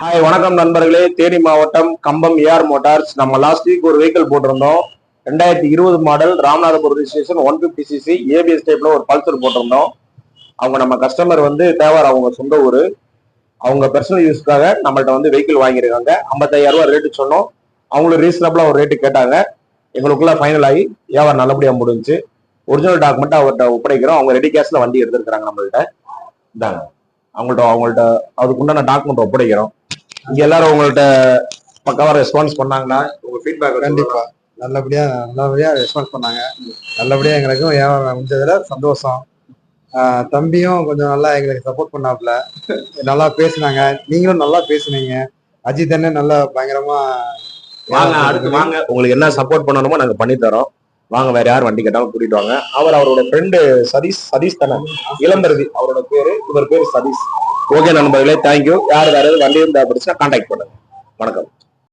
Hi வணக்கம் நண்பர்களே. தேனி மாவட்டம் கம்பம் ஏஆர் மோட்டார்ஸ். நம்ம லாஸ்ட் வீக் ஒரு வெஹிக்கிள் போட்டிருந்தோம். 2020 model Ramanathapuram registration 150cc ABS டைப்ல ஒரு பல்சர் போட்டிருந்தோம். அவங்க நம்ம கஸ்டமர் வந்து தேவார், அவங்க சொந்த ஊர். அவங்க பர்சனல் யூஸ்க்காக நம்மள்ட்ட வந்து வெஹிக்கிள் வாங்கியிருக்காங்க. 55,000 ரூபாய் ரேட்டு சொன்னோம். அவங்களும் ரீசனபிளா ஒரு ரேட்டு கேட்டாங்க. எங்களுக்குள்ள ஃபைனல் ஆகி வியாபாரம் நல்லபடியா முடிஞ்சு ஒரிஜினல் டாக்குமெண்ட் அவர்கிட்ட ஒப்படைக்கிறோம். அவங்க ரெடி கேஷ்ல வண்டி எடுத்திருக்கிறாங்க. நம்மள்ட்ட இதாங்க அவங்கள்ட்ட அதுக்குண்டான டாக்குமெண்ட் ஒப்படைக்கிறோம். இங்க எல்லாரும் உங்கள்ட்ட பக்காவா ரெஸ்பான்ஸ் பண்ணாங்கன்னா உங்க ஃபீட்பேக்? கண்டிப்பா நல்லபடியா ரெஸ்பான்ஸ் பண்ணாங்க. நல்லபடியா எங்களுக்கும் வியாபாரம் முடிஞ்சதுல சந்தோஷம். தம்பியும் கொஞ்சம் நல்லா எங்களுக்கு சப்போர்ட் பண்ணாப்புல, நல்லா பேசினாங்க. நீங்களும் நல்லா பேசுனீங்க. அஜித் அண்ணன் நல்லா பயங்கரமா வாங்க, அடுத்து வாங்க, உங்களுக்கு என்ன சப்போர்ட் பண்ணணுமோ நாங்க பண்ணி தரோம். வாங்க, வேற யார் வண்டி கேட்டாலும் கூட்டிட்டு வாங்க. அவரோட ஃப்ரெண்டு சதீஷ் தானே, இளம்பரதி அவரோட பேரு, இவர் பேரு சதீஷ். ஓகே நண்பர்களே, தேங்க்யூ. யார் வேற வண்டி இருந்தா பிடிச்சா கான்டாக்ட் பண்ணுங்க. வணக்கம்.